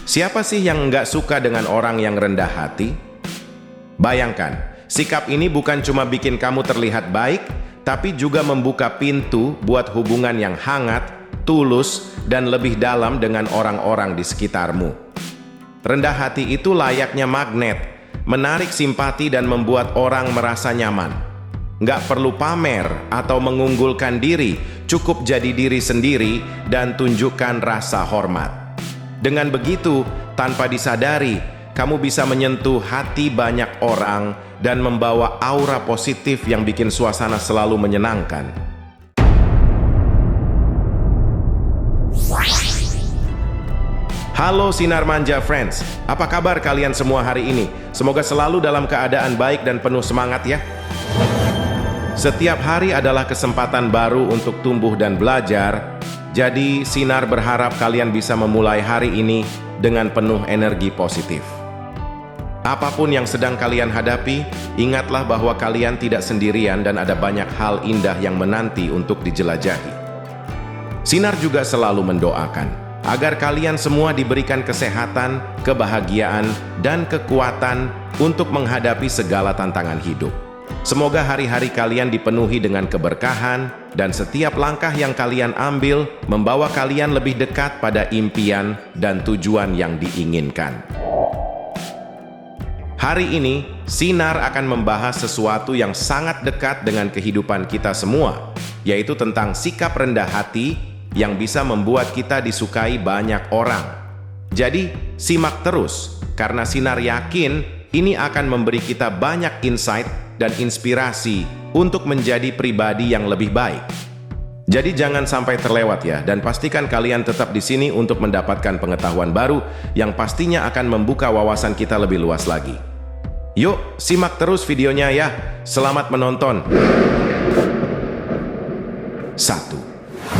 Siapa sih yang nggak suka dengan orang yang rendah hati? Bayangkan, sikap ini bukan cuma bikin kamu terlihat baik, tapi juga membuka pintu buat hubungan yang hangat, tulus, dan lebih dalam dengan orang-orang di sekitarmu. Rendah hati itu layaknya magnet, menarik simpati dan membuat orang merasa nyaman. Nggak perlu pamer atau mengunggulkan diri, cukup jadi diri sendiri dan tunjukkan rasa hormat. Dengan begitu, tanpa disadari, kamu bisa menyentuh hati banyak orang dan membawa aura positif yang bikin suasana selalu menyenangkan. Halo Sinar Manja Friends, apa kabar kalian semua hari ini? Semoga selalu dalam keadaan baik dan penuh semangat ya. Setiap hari adalah kesempatan baru untuk tumbuh dan belajar, jadi Sinar berharap kalian bisa memulai hari ini dengan penuh energi positif. Apapun yang sedang kalian hadapi, ingatlah bahwa kalian tidak sendirian dan ada banyak hal indah yang menanti untuk dijelajahi. Sinar juga selalu mendoakan agar kalian semua diberikan kesehatan, kebahagiaan, dan kekuatan untuk menghadapi segala tantangan hidup. Semoga hari-hari kalian dipenuhi dengan keberkahan dan setiap langkah yang kalian ambil membawa kalian lebih dekat pada impian dan tujuan yang diinginkan. Hari ini, Sinar akan membahas sesuatu yang sangat dekat dengan kehidupan kita semua, yaitu tentang sikap rendah hati yang bisa membuat kita disukai banyak orang. Jadi, simak terus, karena Sinar yakin ini akan memberi kita banyak insight dan inspirasi untuk menjadi pribadi yang lebih baik. Jadi jangan sampai terlewat ya, dan pastikan kalian tetap di sini untuk mendapatkan pengetahuan baru yang pastinya akan membuka wawasan kita lebih luas lagi. Yuk, simak terus videonya ya. Selamat menonton. 1.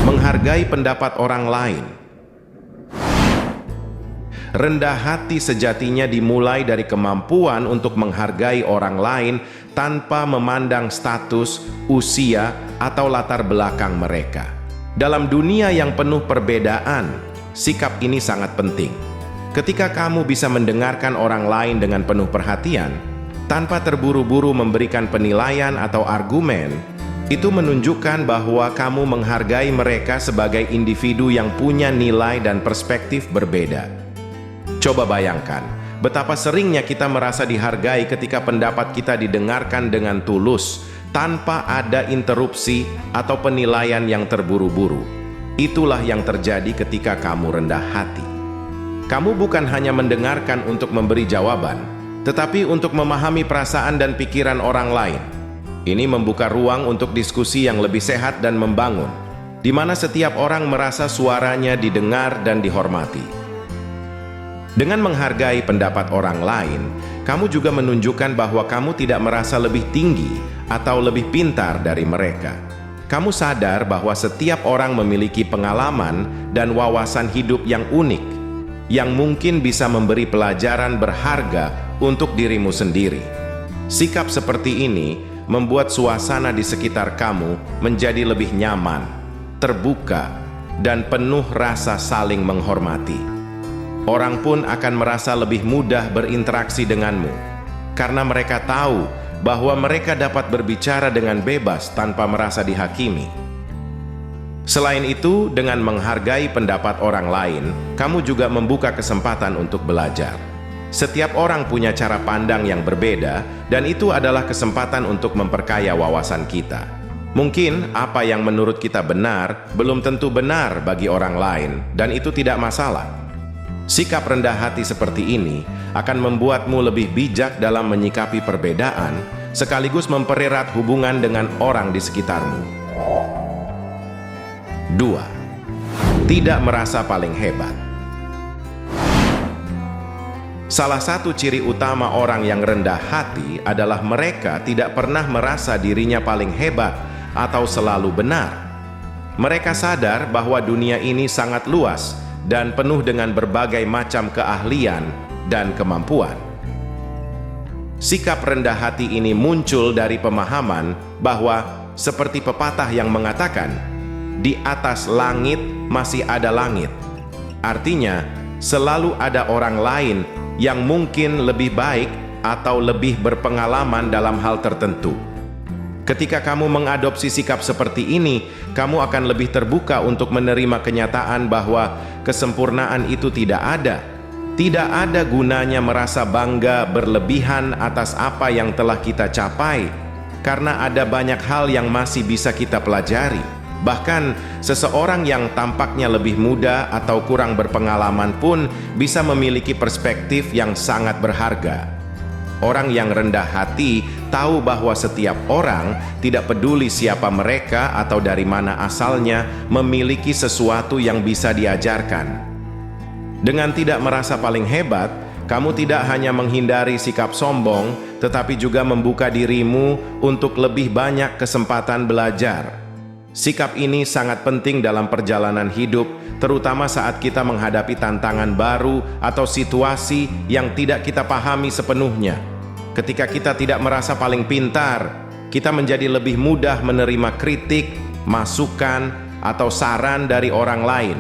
Menghargai pendapat orang lain. Rendah hati sejatinya dimulai dari kemampuan untuk menghargai orang lain tanpa memandang status, usia, atau latar belakang mereka. Dalam dunia yang penuh perbedaan, sikap ini sangat penting. Ketika kamu bisa mendengarkan orang lain dengan penuh perhatian, tanpa terburu-buru memberikan penilaian atau argumen, itu menunjukkan bahwa kamu menghargai mereka sebagai individu yang punya nilai dan perspektif berbeda. Coba bayangkan, betapa seringnya kita merasa dihargai ketika pendapat kita didengarkan dengan tulus, tanpa ada interupsi atau penilaian yang terburu-buru. Itulah yang terjadi ketika kamu rendah hati. Kamu bukan hanya mendengarkan untuk memberi jawaban, tetapi untuk memahami perasaan dan pikiran orang lain. Ini membuka ruang untuk diskusi yang lebih sehat dan membangun, di mana setiap orang merasa suaranya didengar dan dihormati. Dengan menghargai pendapat orang lain, kamu juga menunjukkan bahwa kamu tidak merasa lebih tinggi atau lebih pintar dari mereka. Kamu sadar bahwa setiap orang memiliki pengalaman dan wawasan hidup yang unik, yang mungkin bisa memberi pelajaran berharga untuk dirimu sendiri. Sikap seperti ini membuat suasana di sekitar kamu menjadi lebih nyaman, terbuka, dan penuh rasa saling menghormati. Orang pun akan merasa lebih mudah berinteraksi denganmu, karena mereka tahu bahwa mereka dapat berbicara dengan bebas tanpa merasa dihakimi. Selain itu, dengan menghargai pendapat orang lain, kamu juga membuka kesempatan untuk belajar. Setiap orang punya cara pandang yang berbeda, dan itu adalah kesempatan untuk memperkaya wawasan kita. Mungkin apa yang menurut kita benar, belum tentu benar bagi orang lain, dan itu tidak masalah. Sikap rendah hati seperti ini akan membuatmu lebih bijak dalam menyikapi perbedaan, sekaligus mempererat hubungan dengan orang di sekitarmu. 2. Tidak merasa paling hebat. Salah satu ciri utama orang yang rendah hati adalah mereka tidak pernah merasa dirinya paling hebat atau selalu benar. Mereka sadar bahwa dunia ini sangat luas dan penuh dengan berbagai macam keahlian dan kemampuan. Sikap rendah hati ini muncul dari pemahaman bahwa seperti pepatah yang mengatakan, di atas langit masih ada langit. Artinya, selalu ada orang lain yang mungkin lebih baik atau lebih berpengalaman dalam hal tertentu. Ketika kamu mengadopsi sikap seperti ini, kamu akan lebih terbuka untuk menerima kenyataan bahwa kesempurnaan itu tidak ada. Tidak ada gunanya merasa bangga berlebihan atas apa yang telah kita capai, karena ada banyak hal yang masih bisa kita pelajari. Bahkan, seseorang yang tampaknya lebih muda atau kurang berpengalaman pun bisa memiliki perspektif yang sangat berharga. Orang yang rendah hati tahu bahwa setiap orang, tidak peduli siapa mereka atau dari mana asalnya, memiliki sesuatu yang bisa diajarkan. Dengan tidak merasa paling hebat, kamu tidak hanya menghindari sikap sombong, tetapi juga membuka dirimu untuk lebih banyak kesempatan belajar. Sikap ini sangat penting dalam perjalanan hidup, terutama saat kita menghadapi tantangan baru atau situasi yang tidak kita pahami sepenuhnya. Ketika kita tidak merasa paling pintar, kita menjadi lebih mudah menerima kritik, masukan, atau saran dari orang lain.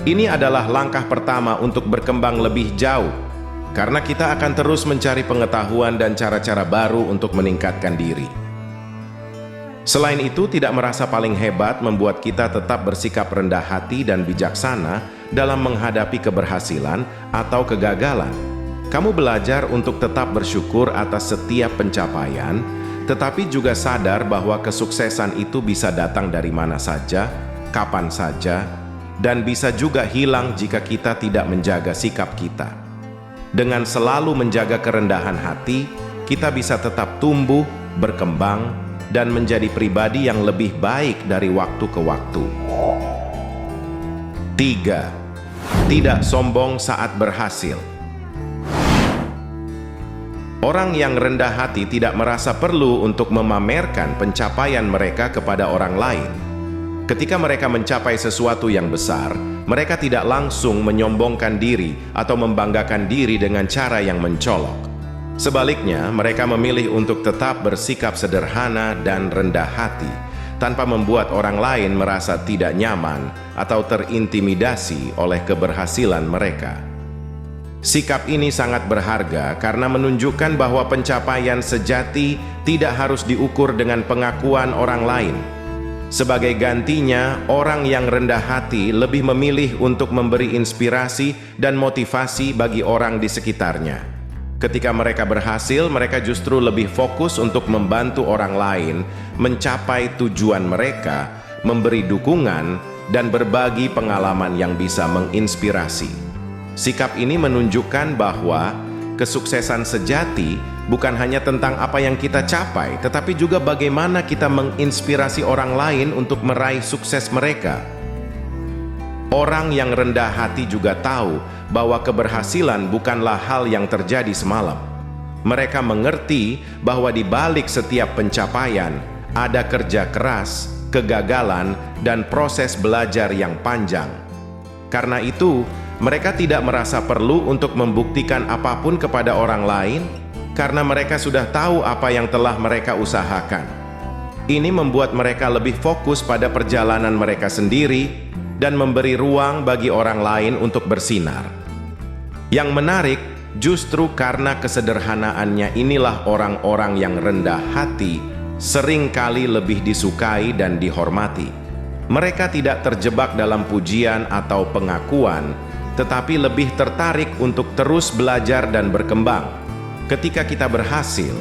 Ini adalah langkah pertama untuk berkembang lebih jauh, karena kita akan terus mencari pengetahuan dan cara-cara baru untuk meningkatkan diri. Selain itu, tidak merasa paling hebat membuat kita tetap bersikap rendah hati dan bijaksana dalam menghadapi keberhasilan atau kegagalan. Kamu belajar untuk tetap bersyukur atas setiap pencapaian, tetapi juga sadar bahwa kesuksesan itu bisa datang dari mana saja, kapan saja, dan bisa juga hilang jika kita tidak menjaga sikap kita. Dengan selalu menjaga kerendahan hati, kita bisa tetap tumbuh, berkembang, dan menjadi pribadi yang lebih baik dari waktu ke waktu. 3. Tidak sombong saat berhasil. Orang yang rendah hati tidak merasa perlu untuk memamerkan pencapaian mereka kepada orang lain. Ketika mereka mencapai sesuatu yang besar, mereka tidak langsung menyombongkan diri atau membanggakan diri dengan cara yang mencolok. Sebaliknya, mereka memilih untuk tetap bersikap sederhana dan rendah hati, tanpa membuat orang lain merasa tidak nyaman atau terintimidasi oleh keberhasilan mereka. Sikap ini sangat berharga karena menunjukkan bahwa pencapaian sejati tidak harus diukur dengan pengakuan orang lain. Sebagai gantinya, orang yang rendah hati lebih memilih untuk memberi inspirasi dan motivasi bagi orang di sekitarnya. Ketika mereka berhasil, mereka justru lebih fokus untuk membantu orang lain mencapai tujuan mereka, memberi dukungan, dan berbagi pengalaman yang bisa menginspirasi. Sikap ini menunjukkan bahwa kesuksesan sejati bukan hanya tentang apa yang kita capai, tetapi juga bagaimana kita menginspirasi orang lain untuk meraih sukses mereka. Orang yang rendah hati juga tahu bahwa keberhasilan bukanlah hal yang terjadi semalam. Mereka mengerti bahwa di balik setiap pencapaian ada kerja keras, kegagalan, dan proses belajar yang panjang. Karena itu, mereka tidak merasa perlu untuk membuktikan apapun kepada orang lain, karena mereka sudah tahu apa yang telah mereka usahakan. Ini membuat mereka lebih fokus pada perjalanan mereka sendiri dan memberi ruang bagi orang lain untuk bersinar. Yang menarik, justru karena kesederhanaannya inilah orang-orang yang rendah hati seringkali lebih disukai dan dihormati. Mereka tidak terjebak dalam pujian atau pengakuan, tetapi lebih tertarik untuk terus belajar dan berkembang. Ketika kita berhasil,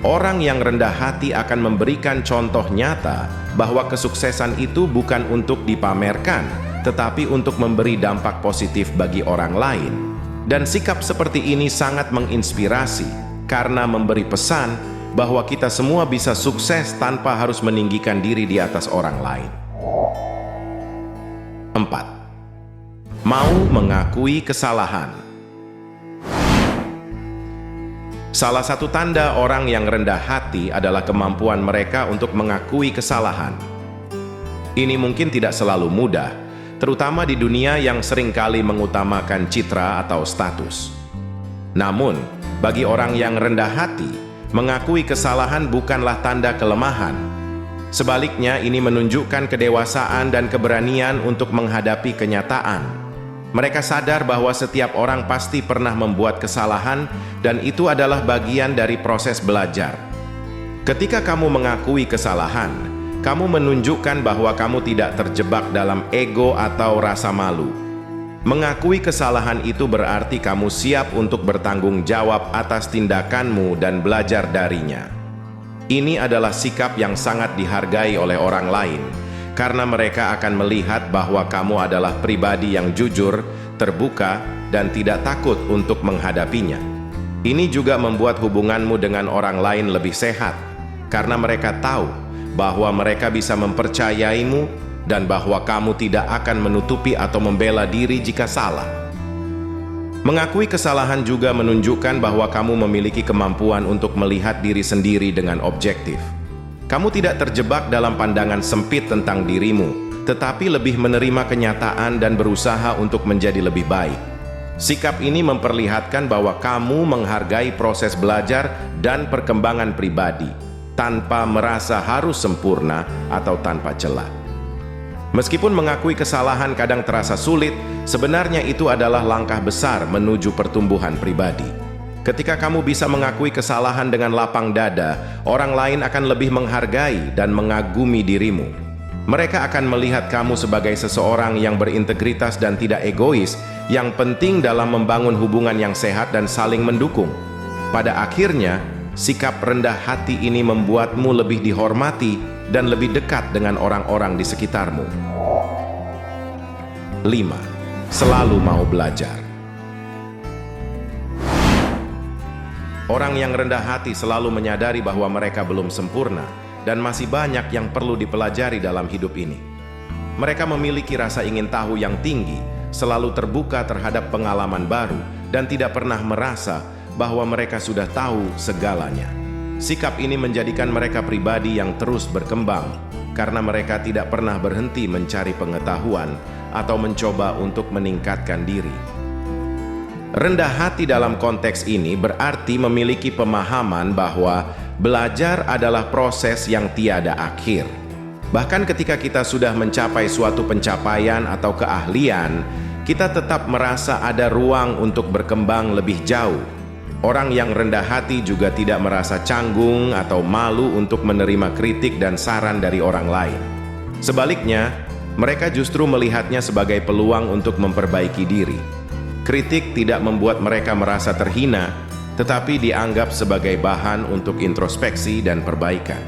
orang yang rendah hati akan memberikan contoh nyata bahwa kesuksesan itu bukan untuk dipamerkan, tetapi untuk memberi dampak positif bagi orang lain. Dan sikap seperti ini sangat menginspirasi, karena memberi pesan bahwa kita semua bisa sukses tanpa harus meninggikan diri di atas orang lain. 4. Mau mengakui kesalahan. Salah satu tanda orang yang rendah hati adalah kemampuan mereka untuk mengakui kesalahan. Ini mungkin tidak selalu mudah, terutama di dunia yang seringkali mengutamakan citra atau status. Namun, bagi orang yang rendah hati, mengakui kesalahan bukanlah tanda kelemahan. Sebaliknya, ini menunjukkan kedewasaan dan keberanian untuk menghadapi kenyataan. Mereka sadar bahwa setiap orang pasti pernah membuat kesalahan dan itu adalah bagian dari proses belajar. Ketika kamu mengakui kesalahan, kamu menunjukkan bahwa kamu tidak terjebak dalam ego atau rasa malu. Mengakui kesalahan itu berarti kamu siap untuk bertanggung jawab atas tindakanmu dan belajar darinya. Ini adalah sikap yang sangat dihargai oleh orang lain, karena mereka akan melihat bahwa kamu adalah pribadi yang jujur, terbuka, dan tidak takut untuk menghadapinya. Ini juga membuat hubunganmu dengan orang lain lebih sehat, karena mereka tahu bahwa mereka bisa mempercayaimu dan bahwa kamu tidak akan menutupi atau membela diri jika salah. Mengakui kesalahan juga menunjukkan bahwa kamu memiliki kemampuan untuk melihat diri sendiri dengan objektif. Kamu tidak terjebak dalam pandangan sempit tentang dirimu, tetapi lebih menerima kenyataan dan berusaha untuk menjadi lebih baik. Sikap ini memperlihatkan bahwa kamu menghargai proses belajar dan perkembangan pribadi, tanpa merasa harus sempurna atau tanpa celah. Meskipun mengakui kesalahan kadang terasa sulit, sebenarnya itu adalah langkah besar menuju pertumbuhan pribadi. Ketika kamu bisa mengakui kesalahan dengan lapang dada, orang lain akan lebih menghargai dan mengagumi dirimu. Mereka akan melihat kamu sebagai seseorang yang berintegritas dan tidak egois, yang penting dalam membangun hubungan yang sehat dan saling mendukung. Pada akhirnya, sikap rendah hati ini membuatmu lebih dihormati dan lebih dekat dengan orang-orang di sekitarmu. 5. Selalu mau belajar. Orang yang rendah hati selalu menyadari bahwa mereka belum sempurna dan masih banyak yang perlu dipelajari dalam hidup ini. Mereka memiliki rasa ingin tahu yang tinggi, selalu terbuka terhadap pengalaman baru, dan tidak pernah merasa bahwa mereka sudah tahu segalanya. Sikap ini menjadikan mereka pribadi yang terus berkembang, karena mereka tidak pernah berhenti mencari pengetahuan atau mencoba untuk meningkatkan diri. Rendah hati dalam konteks ini berarti memiliki pemahaman bahwa belajar adalah proses yang tiada akhir. Bahkan ketika kita sudah mencapai suatu pencapaian atau keahlian, kita tetap merasa ada ruang untuk berkembang lebih jauh. Orang yang rendah hati juga tidak merasa canggung atau malu untuk menerima kritik dan saran dari orang lain. Sebaliknya, mereka justru melihatnya sebagai peluang untuk memperbaiki diri. Kritik tidak membuat mereka merasa terhina, tetapi dianggap sebagai bahan untuk introspeksi dan perbaikan.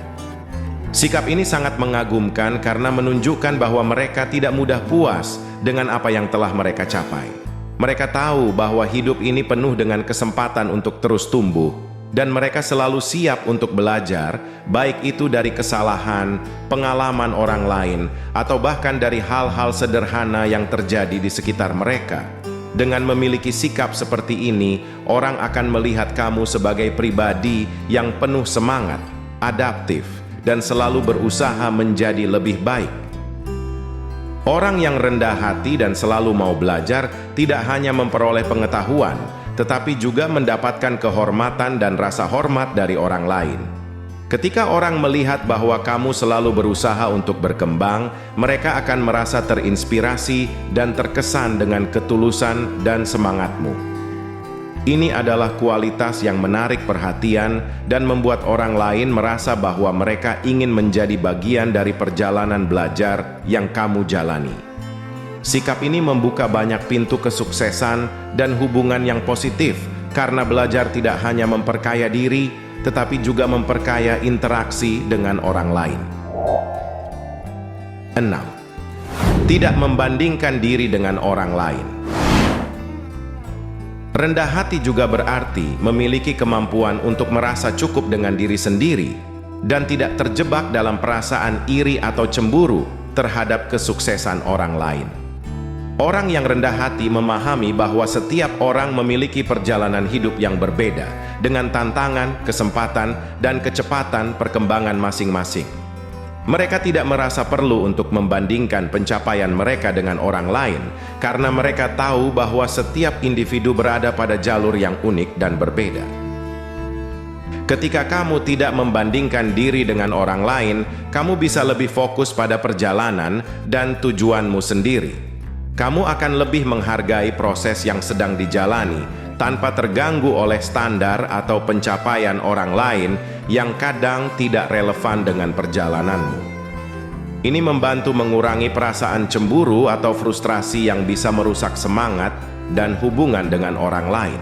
Sikap ini sangat mengagumkan karena menunjukkan bahwa mereka tidak mudah puas dengan apa yang telah mereka capai. Mereka tahu bahwa hidup ini penuh dengan kesempatan untuk terus tumbuh, dan mereka selalu siap untuk belajar, baik itu dari kesalahan, pengalaman orang lain, atau bahkan dari hal-hal sederhana yang terjadi di sekitar mereka. Dengan memiliki sikap seperti ini, orang akan melihat kamu sebagai pribadi yang penuh semangat, adaptif, dan selalu berusaha menjadi lebih baik. Orang yang rendah hati dan selalu mau belajar tidak hanya memperoleh pengetahuan, tetapi juga mendapatkan kehormatan dan rasa hormat dari orang lain. Ketika orang melihat bahwa kamu selalu berusaha untuk berkembang, mereka akan merasa terinspirasi dan terkesan dengan ketulusan dan semangatmu. Ini adalah kualitas yang menarik perhatian dan membuat orang lain merasa bahwa mereka ingin menjadi bagian dari perjalanan belajar yang kamu jalani. Sikap ini membuka banyak pintu kesuksesan dan hubungan yang positif, karena belajar tidak hanya memperkaya diri, tetapi juga memperkaya interaksi dengan orang lain. 6. Tidak membandingkan diri dengan orang lain. Rendah hati juga berarti memiliki kemampuan untuk merasa cukup dengan diri sendiri dan tidak terjebak dalam perasaan iri atau cemburu terhadap kesuksesan orang lain. Orang yang rendah hati memahami bahwa setiap orang memiliki perjalanan hidup yang berbeda dengan tantangan, kesempatan, dan kecepatan perkembangan masing-masing. Mereka tidak merasa perlu untuk membandingkan pencapaian mereka dengan orang lain, karena mereka tahu bahwa setiap individu berada pada jalur yang unik dan berbeda. Ketika kamu tidak membandingkan diri dengan orang lain, kamu bisa lebih fokus pada perjalanan dan tujuanmu sendiri. Kamu akan lebih menghargai proses yang sedang dijalani tanpa terganggu oleh standar atau pencapaian orang lain yang kadang tidak relevan dengan perjalananmu. Ini membantu mengurangi perasaan cemburu atau frustrasi yang bisa merusak semangat dan hubungan dengan orang lain.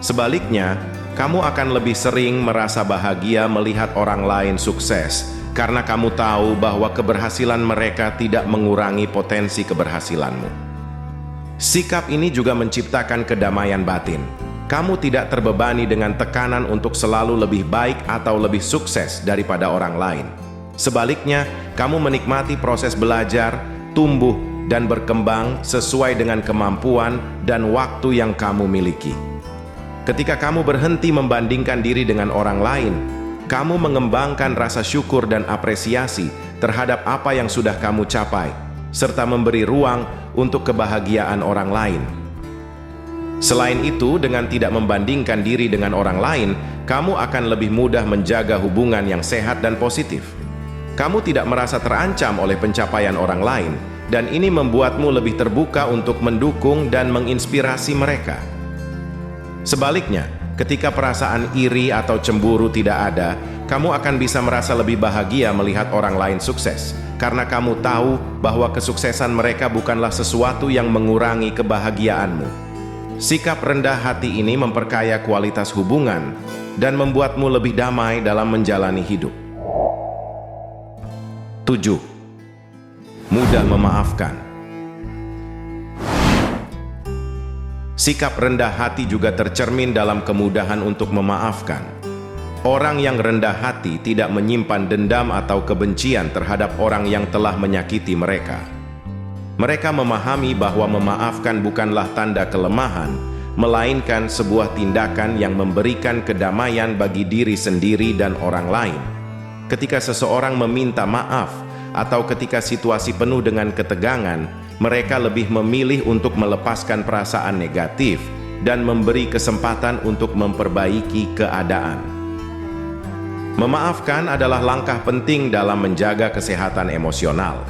Sebaliknya, kamu akan lebih sering merasa bahagia melihat orang lain sukses karena kamu tahu bahwa keberhasilan mereka tidak mengurangi potensi keberhasilanmu. Sikap ini juga menciptakan kedamaian batin. Kamu tidak terbebani dengan tekanan untuk selalu lebih baik atau lebih sukses daripada orang lain. Sebaliknya, kamu menikmati proses belajar, tumbuh, dan berkembang sesuai dengan kemampuan dan waktu yang kamu miliki. Ketika kamu berhenti membandingkan diri dengan orang lain, kamu mengembangkan rasa syukur dan apresiasi terhadap apa yang sudah kamu capai, serta memberi ruang untuk kebahagiaan orang lain. Selain itu, dengan tidak membandingkan diri dengan orang lain, kamu akan lebih mudah menjaga hubungan yang sehat dan positif. Kamu tidak merasa terancam oleh pencapaian orang lain, dan ini membuatmu lebih terbuka untuk mendukung dan menginspirasi mereka. Sebaliknya, ketika perasaan iri atau cemburu tidak ada, kamu akan bisa merasa lebih bahagia melihat orang lain sukses, karena kamu tahu bahwa kesuksesan mereka bukanlah sesuatu yang mengurangi kebahagiaanmu. Sikap rendah hati ini memperkaya kualitas hubungan dan membuatmu lebih damai dalam menjalani hidup. 7. Mudah memaafkan. Sikap rendah hati juga tercermin dalam kemudahan untuk memaafkan. Orang yang rendah hati tidak menyimpan dendam atau kebencian terhadap orang yang telah menyakiti mereka. Mereka memahami bahwa memaafkan bukanlah tanda kelemahan, melainkan sebuah tindakan yang memberikan kedamaian bagi diri sendiri dan orang lain. Ketika seseorang meminta maaf atau ketika situasi penuh dengan ketegangan, mereka lebih memilih untuk melepaskan perasaan negatif dan memberi kesempatan untuk memperbaiki keadaan. Memaafkan adalah langkah penting dalam menjaga kesehatan emosional.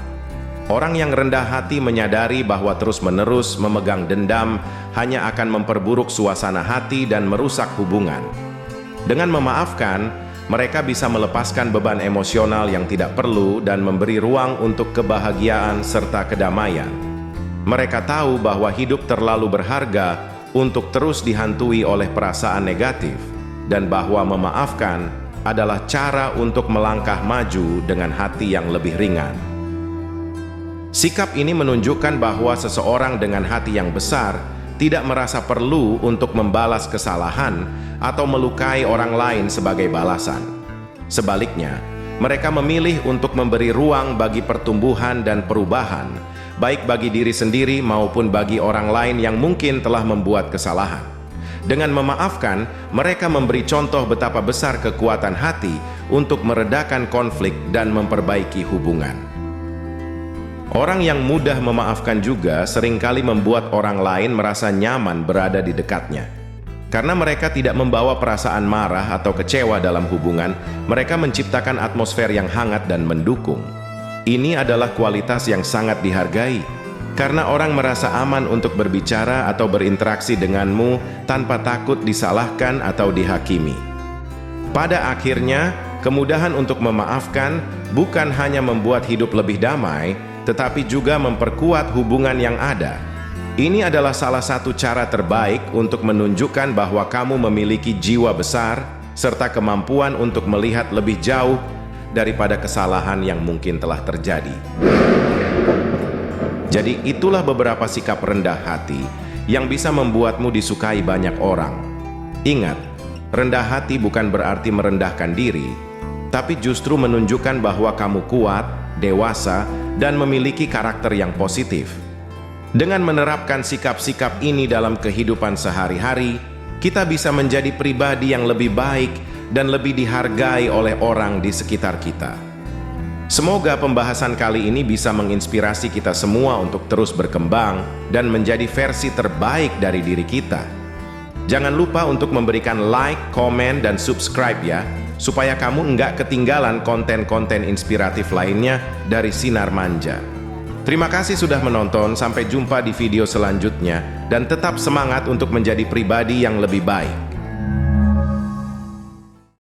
Orang yang rendah hati menyadari bahwa terus-menerus memegang dendam hanya akan memperburuk suasana hati dan merusak hubungan. Dengan memaafkan, mereka bisa melepaskan beban emosional yang tidak perlu dan memberi ruang untuk kebahagiaan serta kedamaian. Mereka tahu bahwa hidup terlalu berharga untuk terus dihantui oleh perasaan negatif, dan bahwa memaafkan adalah cara untuk melangkah maju dengan hati yang lebih ringan. Sikap ini menunjukkan bahwa seseorang dengan hati yang besar tidak merasa perlu untuk membalas kesalahan atau melukai orang lain sebagai balasan. Sebaliknya, mereka memilih untuk memberi ruang bagi pertumbuhan dan perubahan, baik bagi diri sendiri maupun bagi orang lain yang mungkin telah membuat kesalahan. Dengan memaafkan, mereka memberi contoh betapa besar kekuatan hati untuk meredakan konflik dan memperbaiki hubungan. Orang yang mudah memaafkan juga seringkali membuat orang lain merasa nyaman berada di dekatnya. Karena mereka tidak membawa perasaan marah atau kecewa dalam hubungan, mereka menciptakan atmosfer yang hangat dan mendukung. Ini adalah kualitas yang sangat dihargai, karena orang merasa aman untuk berbicara atau berinteraksi denganmu tanpa takut disalahkan atau dihakimi. Pada akhirnya, kemudahan untuk memaafkan bukan hanya membuat hidup lebih damai, tetapi juga memperkuat hubungan yang ada. Ini adalah salah satu cara terbaik untuk menunjukkan bahwa kamu memiliki jiwa besar serta kemampuan untuk melihat lebih jauh daripada kesalahan yang mungkin telah terjadi. Jadi itulah beberapa sikap rendah hati yang bisa membuatmu disukai banyak orang. Ingat, rendah hati bukan berarti merendahkan diri, tapi justru menunjukkan bahwa kamu kuat, dewasa, dan memiliki karakter yang positif. Dengan menerapkan sikap-sikap ini dalam kehidupan sehari-hari, kita bisa menjadi pribadi yang lebih baik dan lebih dihargai oleh orang di sekitar kita. Semoga pembahasan kali ini bisa menginspirasi kita semua untuk terus berkembang dan menjadi versi terbaik dari diri kita. Jangan lupa untuk memberikan like, komen, dan subscribe ya, supaya kamu nggak ketinggalan konten-konten inspiratif lainnya dari Sinar Manja. Terima kasih sudah menonton, sampai jumpa di video selanjutnya, dan tetap semangat untuk menjadi pribadi yang lebih baik.